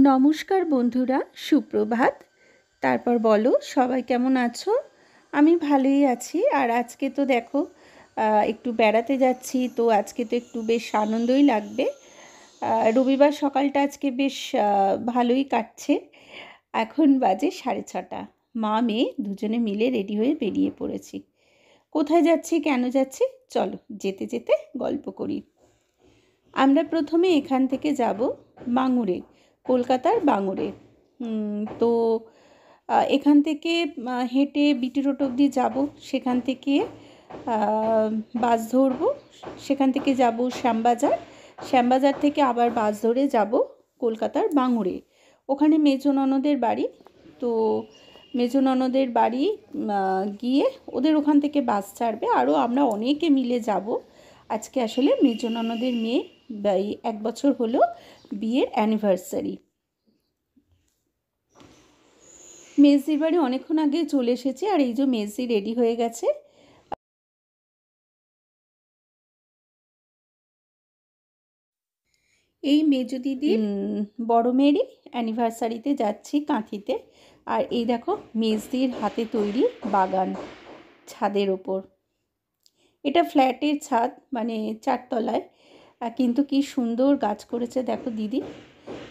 নমস্কার বন্ধুরা, সুপ্রভাত। তারপর বলো সবাই কেমন আছো? আমি ভালোই আছি। আর আজকে তো দেখো একটু বেড়াতে যাচ্ছি, তো আজকে তো একটু বেশ আনন্দই লাগবে। রবিবার সকালটা আজকে বেশ ভালোই কাটছে। এখন বাজে 6:30। মা মেয়ে দুজনে মিলে রেডি হয়ে বেরিয়ে পড়েছি। কোথায় যাচ্ছি, কেন যাচ্ছি, চলো যেতে যেতে গল্প করি। আমরা প্রথমে এখান থেকে যাব বাঙুরে, কলকাতার বাঙুরে। তো এখান থেকে হেঁটে বিটি রোড অবধি যাব। সেখান থেকে বাস ধরবো। সেখান থেকে যাব শ্যামবাজার। শ্যামবাজার থেকে আবার বাস ধরে যাব কলকাতার বাঙুরে। ওখানে মেজো ননদের বাড়ি। তো মেজো ননদের বাড়ি গিয়ে ওদের ওখান থেকে বাস ছাড়বে, আরও আমরা অনেকে মিলে যাব। আজকে আসলে মেজো ননদের মেয়ে 1 বছর হলো বিয়ের অ্যানিভার্সারি। মেজদির বাড়ি অনেকক্ষণ আগে চলে এসেছে, আর এই যে মেজদি রেডি হয়ে গেছে। এই মেজো দিদির বড় মেয়েরই অ্যানিভার্সারিতে যাচ্ছি কাঁথিতে। আর এই দেখো মেজদির হাতে তৈরি বাগান ছাদের ওপর। এটা ফ্ল্যাটের ছাদ, মানে 4 তলায়, কিন্তু কি সুন্দর গাছ করেছে দেখো দিদি।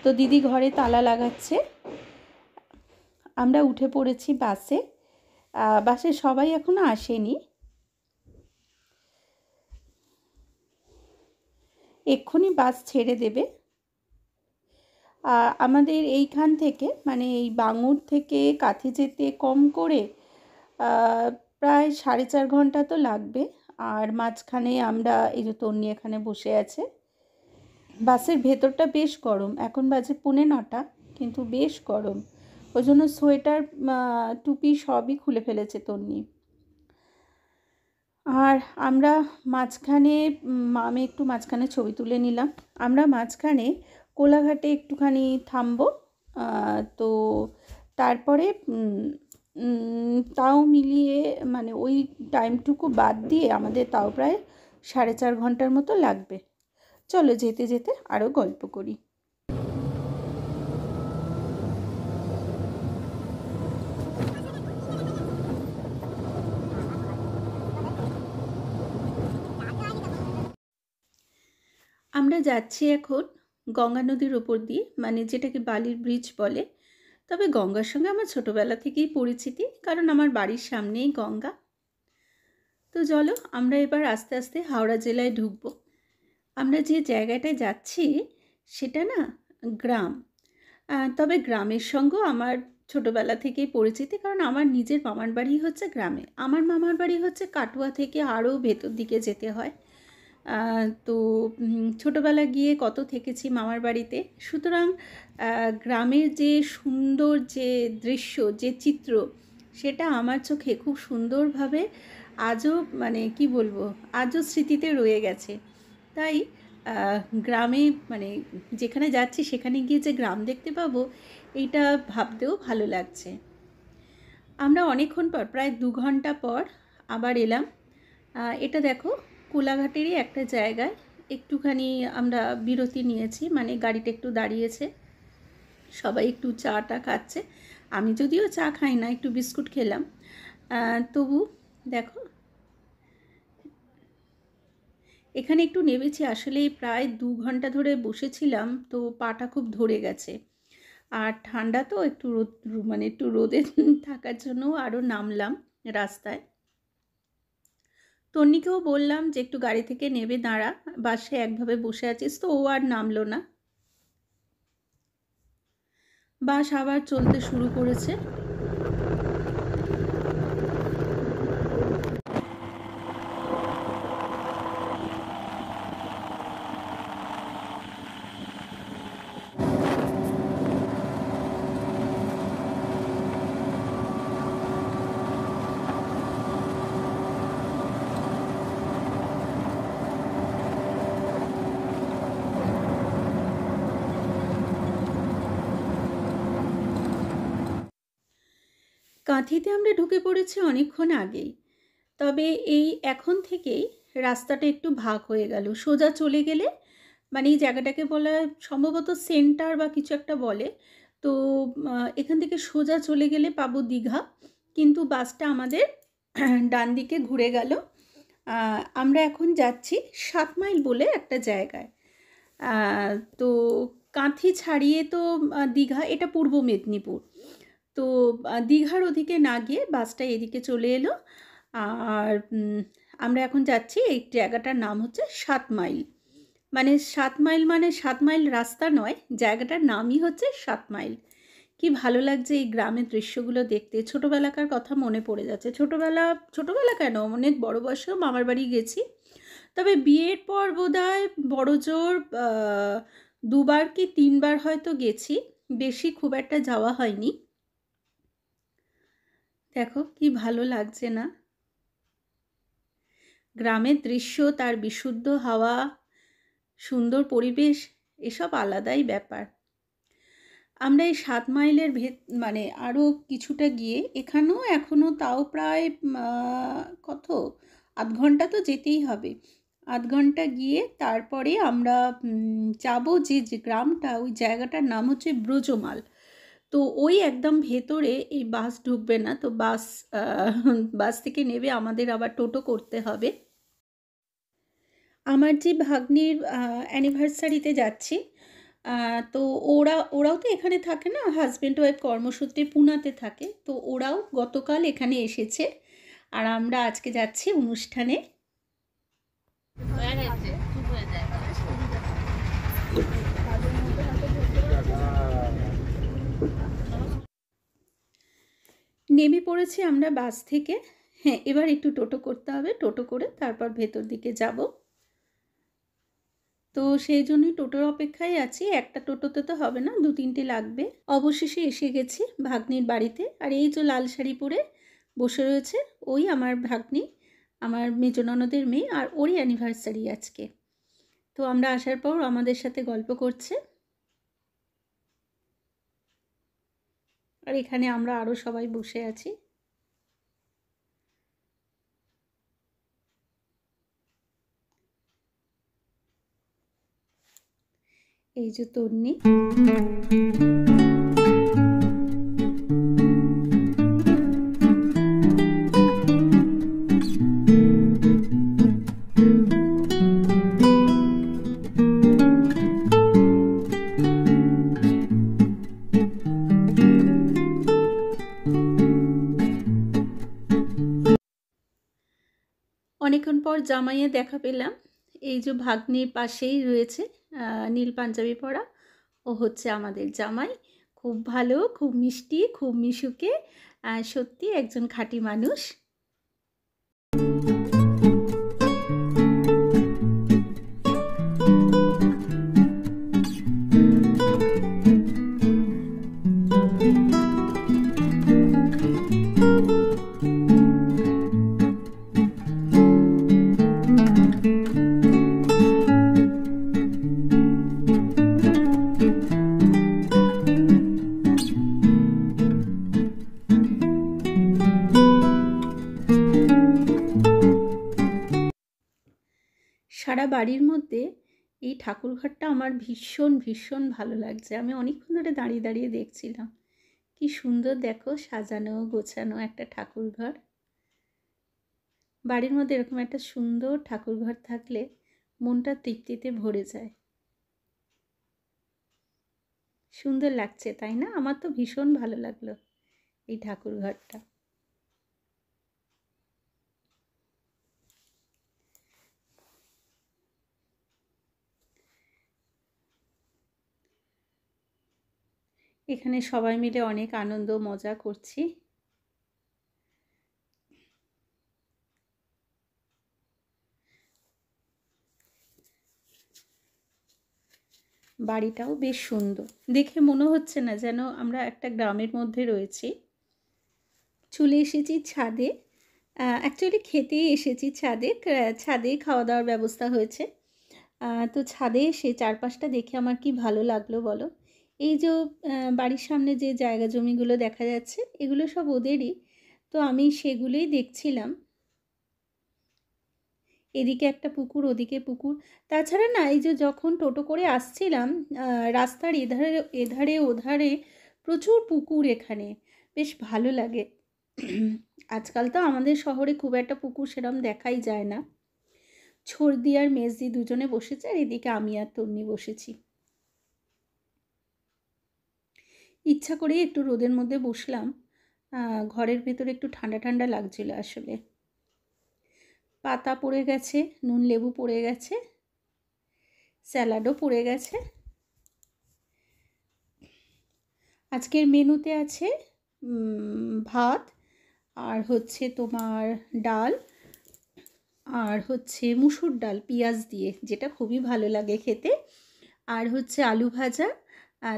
তো দিদি ঘরে তালা লাগাচ্ছে। আমরা উঠে পড়েছি বাসে। বাসে সবাই এখনো আসেনি, এক্ষুনি বাস ছেড়ে দেবে। আমাদের এইখান থেকে, মানে এই বাঙুর থেকে কাঁথি যেতে কম করে প্রায় 4.5 ঘন্টা তো লাগবে। আর মাঝখানে আমরা এই যে তন্নি এখানে বসে আছে। বাসের ভেতরটা বেশ গরম, এখন বাজে 9:15, কিন্তু বেশ গরম। ওই জন্য সোয়েটার টুপি সবই খুলে ফেলেছে তন্নি। আর আমরা মাঝখানে আমি একটু মাঝখানে ছবি তুলে নিলাম। আমরা মাঝখানে কোলাঘাটে একটুখানি থামবো। তো তারপরে তাও মিলিয়ে, মানে ওই টাইমটুকু বাদ দিয়ে আমাদের তাও প্রায় 4.5 ঘন্টার মতো লাগবে। চলো যেতে যেতে আরও গল্প করি। আমরা যাচ্ছি এখন গঙ্গা নদীর ওপর দিয়ে, মানে যেটাকে বালির ব্রিজ বলে। তবে গঙ্গার সঙ্গে আমার ছোটোবেলা থেকেই পরিচিতি, কারণ আমার বাড়ির সামনেই গঙ্গা। তো চলো আমরা এবার আস্তে আস্তে হাওড়া জেলায় ঢুকবো। আমরা যে জায়গাটায় যাচ্ছি সেটা না গ্রাম। তবে গ্রামের সঙ্গেও আমার ছোটোবেলা থেকেই পরিচিতি, কারণ আমার নিজের মামার বাড়ি হচ্ছে গ্রামে। আমার মামার বাড়ি হচ্ছে কাটোয়া থেকে আরও ভেতর দিকে যেতে হয়। তো ছোটোবেলা গিয়ে কত থেকেছি মামার বাড়িতে। সুতরাং গ্রামের যে সুন্দর যে দৃশ্য, যে চিত্র, সেটা আমার চোখে খুব সুন্দরভাবে আজও, মানে কি বলবো, আজও স্মৃতিতে রয়ে গেছে। তাই গ্রামে, মানে যেখানে যাচ্ছি সেখানে গিয়ে যে গ্রাম দেখতে পাবো, এইটা ভাবতেও ভালো লাগছে। আমরা অনেকক্ষণ পর, প্রায় 2 ঘন্টা পর আবার এলাম। এটা দেখো কোলাঘাটেরই একটা জায়গায় একটুখানি আমরা বিরতি নিয়েছি, মানে গাড়িটা একটু দাঁড়িয়েছে, সবাই একটু চাটা খাচ্ছে। আমি যদিও চা খাই না, একটু বিস্কুট খেলাম। তবু দেখো এখানে একটু নেমেছি। আসলে প্রায় 2 ঘন্টা ধরে বসেছিলাম, তো পাটা খুব ধরে গেছে। আর ঠান্ডা তো একটু রোদ, মানে একটু রোদে থাকার জন্য আরও নামলাম রাস্তায়। তন্নিকেও বললাম যে একটু গাড়ি থেকে নেবে, দাঁড়া, বাসে একভাবে বসে আছিস। তো ও আর নামলো না। বাস আবার চলতে শুরু করেছে। কাঁথিতে আমরা ঢুকে পড়েছি অনেকক্ষণ আগেই। তবে এই এখন থেকেই রাস্তাটা একটু ভাগ হয়ে গেল। সোজা চলে গেলে মানে এই জায়গাটাকে বলা হয় সম্ভবত সেন্টার বা কিছু একটা বলে। তো এখান থেকে সোজা চলে গেলে পাবো দীঘা, কিন্তু বাসটা আমাদের ডান দিকে ঘুরে গেল। আমরা এখন যাচ্ছি 7 মাইল বলে একটা জায়গায়। তো কাঁথি ছাড়িয়ে তো দীঘা, এটা পূর্ব মেদিনীপুর। তো দীঘার ওদিকে না গিয়ে বাসটা এদিকে চলে এলো। আর আমরা এখন যাচ্ছি, এই জায়গাটার নাম হচ্ছে 7 মাইল। মানে 7 মাইল মানে 7 মাইল রাস্তা নয়, জায়গাটার নামই হচ্ছে 7 মাইল। কি ভালো লাগছে এই গ্রামের দৃশ্যগুলো দেখতে, ছোটোবেলাকার কথা মনে পড়ে যাচ্ছে। ছোটোবেলা কেন, অনেক বড় বয়সেও মামার বাড়ি গেছি, তবে বিয়ের পর বোধহয় বড়জোর 2বার কি 3বার হয়তো গেছি, বেশি খুব একটা যাওয়া হয়নি। দেখো কি ভালো লাগছে না, গ্রামের দৃশ্য, তার বিশুদ্ধ হাওয়া, সুন্দর পরিবেশ, এসব আলাদাই ব্যাপার। আমরা এই 7 মাইলের মানে আরও কিছুটা গিয়ে এখানেও এখনও তাও প্রায় কত, আধ ঘন্টা তো যেতেই হবে। আধ ঘন্টা গিয়ে তারপরে আমরা যাবো যে গ্রামটা, ওই জায়গাটার নাম হচ্ছে ব্রজমাল। তো ওই একদম ভেতরে এই বাস ঢুকবে না, তো বাস থেকে নেবে আমাদের আবার টোটো করতে হবে। আমার যে ভাগ্নির অ্যানিভার্সারিতে যাচ্ছি, তো ওরাও তো এখানে থাকে না, হাজব্যান্ড ওয়াইফ কর্মসূত্রে পুনাতে থাকে, তো ওরাও গতকাল এখানে এসেছে, আর আমরা আজকে যাচ্ছি অনুষ্ঠানে। নেমে পড়েছি আমরা বাস থেকে। হ্যাঁ, এবার একটু টোটো করতে হবে, টোটো করে তারপর ভেতর দিকে যাব। তো সেই জন্যই টোটোর অপেক্ষায় আছি, একটা টোটোতে তো হবে না, 2-3টে লাগবে। অবশেষে এসে গেছি ভাগ্নির বাড়িতে, আর এই যে লাল শাড়ি পরে বসে রয়েছে ওই আমার ভাগ্নি, আমার মেজ ননদের মেয়ে, আর ওরই অ্যানিভার্সারি আজকে। তো আমরা আসার পর আমাদের সাথে গল্প করছে, আর এখানে আমরা আরও সবাই বসে আছি। এই যে তন্নি, অনেকক্ষণ পর জামাইয়ে দেখা পেলাম। এই যে ভাগ্নির পাশেই রয়েছে, নীল পাঞ্জাবি পরা, ও হচ্ছে আমাদের জামাই। খুব ভালো, খুব মিষ্টি, খুব মিশুকে, সত্যি একজন খাঁটি মানুষ। সারা বাড়ির মধ্যে এই ঠাকুরঘরটা আমার ভীষণ ভীষণ ভালো লাগছে। আমি অনেকক্ষণ ধরে দাঁড়িয়ে দাঁড়িয়ে দেখছিলাম, কি সুন্দর দেখো, সাজানো গোছানো একটা ঠাকুরঘর। বাড়ির মধ্যে এরকম একটা সুন্দর ঠাকুরঘর থাকলে মনটা তৃপ্তিতে ভরে যায়। সুন্দর লাগছে তাই না? আমার তো ভীষণ ভালো লাগলো এই ঠাকুরঘরটা। এখানে সবাই মিলে অনেক আনন্দ মজা করছি। বাড়িটাও বেশ সুন্দর, দেখে মনে হচ্ছে না যেন আমরা একটা গ্রামের মধ্যে রয়েছি। চলে এসেছি ছাদে, অ্যাকচুয়ালি খেতেই এসেছি ছাদে, ছাদেই খাওয়া দাওয়ার ব্যবস্থা হয়েছে। তো ছাদে এসে চারপাশটা দেখে আমার কি ভালো লাগলো বলো। এই যে বাড়ির সামনে যে জায়গা জমিগুলো দেখা যাচ্ছে, এগুলো সব ওদেরই। তো আমি সেগুলোই দেখছিলাম। এদিকে একটা পুকুর, ওদিকে পুকুর। তাছাড়া না এই যে যখন টোটো করে আসছিলাম রাস্তার এধারে এধারে ওধারে প্রচুর পুকুর এখানে, বেশ ভালো লাগে। আজকাল তো আমাদের শহরে খুব একটা পুকুর সেরম দেখাই যায় না। ছর্দি আর মেজদি দুজনে বসেছে, আর এদিকে আমি আর তন্নি বসেছি। ইচ্ছা করেই একটু রোদের মধ্যে বসলাম, ঘরের ভেতরে একটু ঠান্ডা ঠান্ডা লাগছিল আসলে। পাতা পড়ে গেছে, নুন লেবু পড়ে গেছে, স্যালাডও পড়ে গেছে। আজকের মেনুতে আছে ভাত, আর হচ্ছে তোমার ডাল, আর হচ্ছে মুসুর ডাল পেঁয়াজ দিয়ে, যেটা খুবই ভালো লাগে খেতে, আর হচ্ছে আলু ভাজা,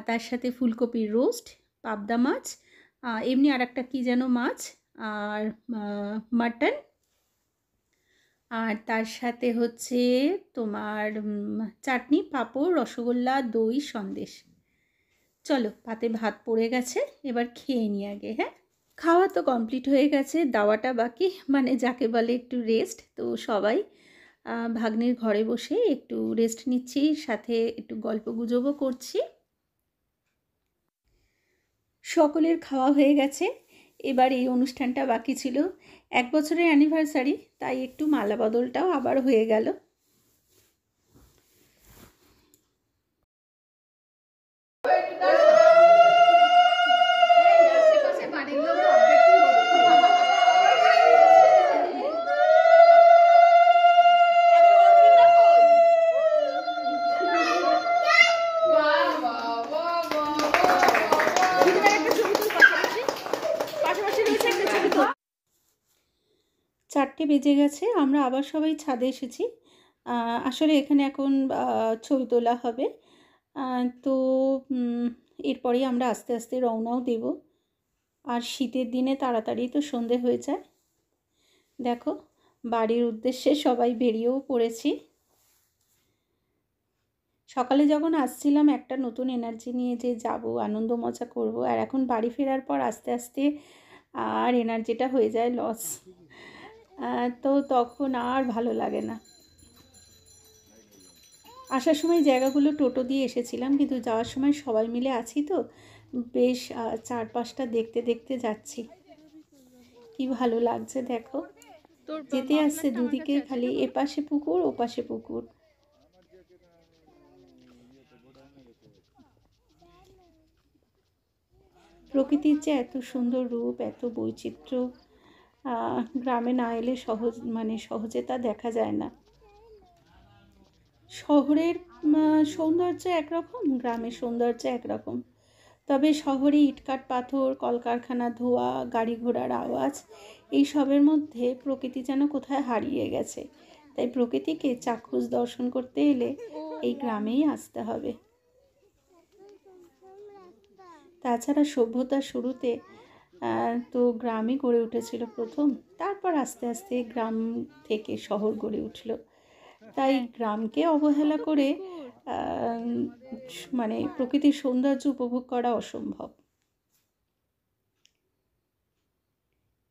তার সাথে ফুলকপির রোস্ট, পাবদা মাছ, এমনি আর একটা কী যেন মাছ, আর মাটন, আর তার সাথে হচ্ছে তোমার চাটনি, পাঁপড়, রসগোল্লা, দই, সন্দেশ। চলো, পাতে ভাত পড়ে গেছে, এবার খেয়ে নিই আগে। হ্যাঁ, খাওয়া তো কমপ্লিট হয়ে গেছে, দাওয়াটা বাকি, মানে যাকে বলে একটু রেস্ট। তো সবাই ভাগ্নির ঘরে বসে একটু রেস্ট নিচ্ছি, সাথে একটু গল্প গুজবও করছি। সকলের খাওয়া হয়ে গেছে, এবার এই অনুষ্ঠানটা বাকি ছিল। 1 বছরের অ্যানিভার্সারি, তাই একটু মালা বদলটাও আবার হয়ে গেল। চারটে বেজে গেছে, আমরা আবার সবাই ছাদে এসেছি। আসলে এখানে এখন ছবি তোলা হবে, তো এরপরেই আমরা আস্তে আস্তে রওনাও দেব। আর শীতের দিনে তাড়াতাড়ি তো সন্ধে হয়ে যায়। দেখো, বাড়ির উদ্দেশ্যে সবাই বেরিয়েও পড়েছি। সকালে যখন আসছিলাম একটা নতুন এনার্জি নিয়ে যে যাব, আনন্দ মজা করব, আর এখন বাড়ি ফেরার পর আস্তে আস্তে আর এনার্জিটা হয়ে যায় লস, তো তখন আর ভালো লাগে না। আসার সময় জায়গাগুলো টোটো দিয়ে এসেছিলাম, কিন্তু যাওয়ার সময় সবাই মিলে আছি তো বেশ চারপাশটা দেখতে দেখতে যাচ্ছি। কি ভালো লাগছে দেখো, যেতে আসছে দুদিকে খালি এপাশে পুকুর ওপাশে পুকুর। প্রকৃতির যে এত সুন্দর রূপ, এত বৈচিত্র্য, গ্রামে না এলে সহজে তা দেখা যায় না। শহরের সৌন্দর্য একরকম, গ্রামের সৌন্দর্য একরকম। তবে শহরে ইটকাট পাথর, কলকারখানা ধোঁয়া, গাড়ি ঘোড়ার আওয়াজ, এই সবের মধ্যে প্রকৃতি যেন কোথায় হারিয়ে গেছে। তাই প্রকৃতিকে চাক্ষুষ দর্শন করতে এলে এই গ্রামেই আসতে হবে। তাছাড়া সভ্যতার শুরুতে তো গ্রামই গড়ে উঠেছিল প্রথম, তারপর আস্তে আস্তে গ্রাম থেকে শহর গড়ে উঠল। তাই গ্রামকে অবহেলা করে মানে প্রকৃতির সৌন্দর্য উপভোগ করা অসম্ভব।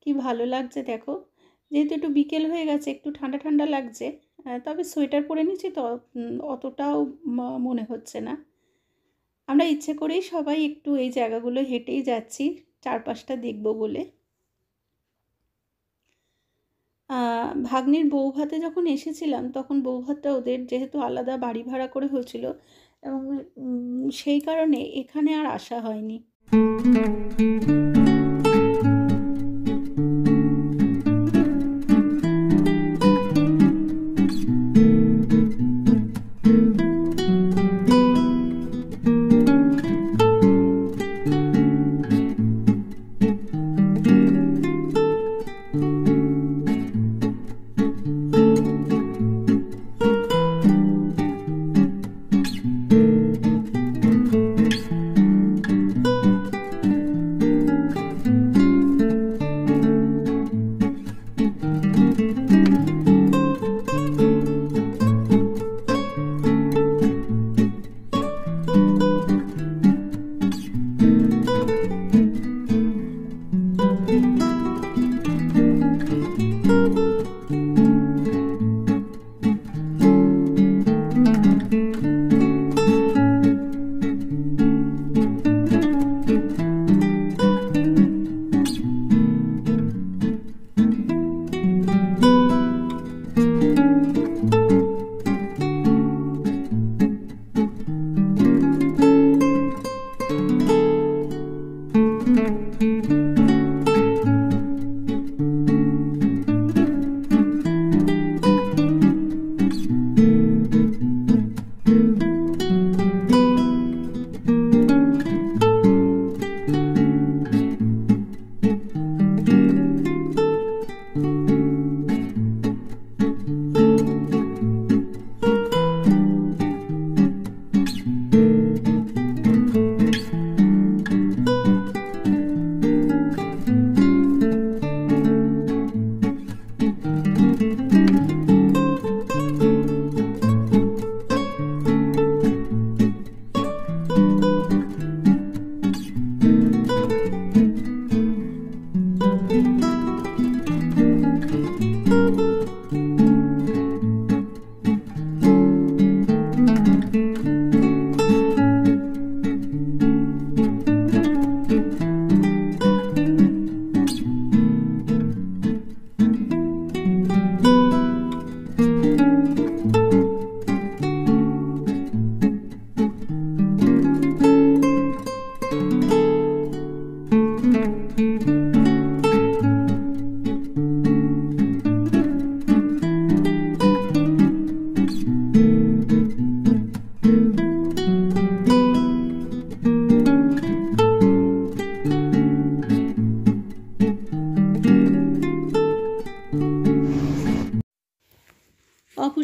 কি ভালো লাগছে দেখো, যেহেতু একটু বিকেল হয়ে গেছে, একটু ঠান্ডা ঠান্ডা লাগছে, তবে সোয়েটার পরে নিচ্ছি তো অতটাও মনে হচ্ছে না। আমরা ইচ্ছে করেই সবাই একটু এই জায়গাগুলো হেঁটেই যাচ্ছি, চারপাশটা দেখব বলে। ভাগ্নির বৌভাতে যখন এসেছিলাম, তখন বৌভাতটা ওদের যেহেতু আলাদা বাড়ি ভাড়া করে হয়েছিল, এবং সেই কারণে এখানে আর আসা হয়নি।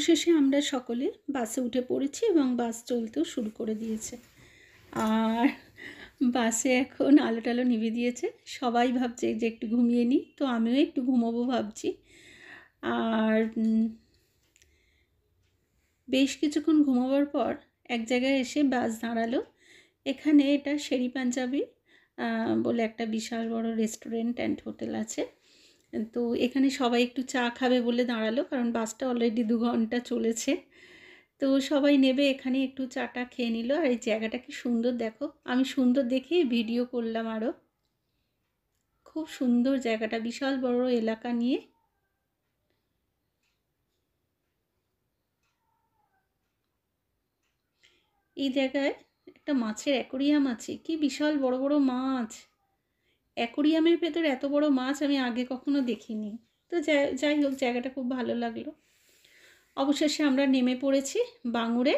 অবশেষে আমরা সকলে বাসে উঠে পড়েছি এবং বাস চলতেও শুরু করে দিয়েছে। আর বাসে এখন আলো টালো নিভে দিয়েছে। সবাই ভাবছে যে একটু ঘুমিয়ে নিই, তো আমিও একটু ঘুমোবো ভাবছি। আর বেশ কিছুক্ষণ ঘুমোবার পর এক জায়গায় এসে বাস দাঁড়ালো। এখানে এটা শেরি পাঞ্জাবি বলে একটা বিশাল বড় রেস্টুরেন্ট অ্যান্ড হোটেল আছে। তো এখানে সবাই একটু চা খাবে বলে দাঁড়ালো, কারণ বাসটা অলরেডি 2 ঘন্টা চলেছে। তো সবাই নেবে এখানে একটু চাটা খেয়ে নিল। আর এই জায়গাটা কি সুন্দর দেখো, আমি সুন্দর দেখেই ভিডিও করলাম আরও। খুব সুন্দর জায়গাটা, বিশাল বড় এলাকা নিয়ে। এই জায়গায় একটা মাছের অ্যাকোরিয়াম আছে, কি বিশাল বড় বড় মাছ। অ্যাকোরিয়ামের ভেতর এত বড় মাছ আমি আগে কখনো দেখিনি। তো যাই হোক, জায়গাটা খুব ভালো লাগলো। অবশেষে আমরা নেমে পড়েছি বাঙুরে।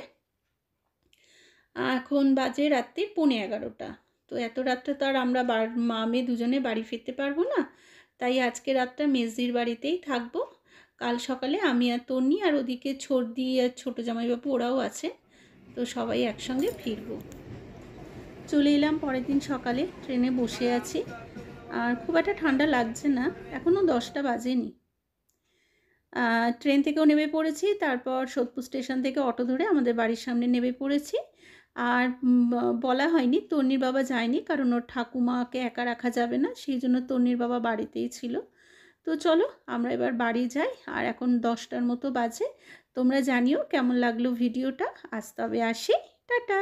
এখন বাজে রাত্রি 11:15। তো এত রাত্রে তো আর আমরা মা মেয়ে দুজনে বাড়ি ফিরতে পারবো না, তাই আজকে রাতটা মেজদির বাড়িতেই থাকবো। কাল সকালে আমি আর তন্নি আর ওদিকে ছর্দি আর ছোটো জামাইবাবু ওরাও আছে, তো সবাই একসঙ্গে ফিরবো। চলে এলাম পরের দিন সকালে, ট্রেনে বসে আছি। আর খুব একটা ঠান্ডা লাগছে না, এখনও 10টা বাজেনি। ট্রেন থেকেও নেমে পড়েছি, তারপর সোদপুর স্টেশন থেকে অটো ধরে আমাদের বাড়ির সামনে নেমে পড়েছি। আর বলা হয়নি, তন্নির বাবা যায়নি, কারণ ওর ঠাকুমাকে একা রাখা যাবে না, সেই জন্য তন্নির বাবা বাড়িতেই ছিল। তো চলো আমরা এবার বাড়ি যাই। আর এখন 10টার মতো বাজে। তোমরা জানিও কেমন লাগলো ভিডিওটা। আজ তবে আসি, টাটা।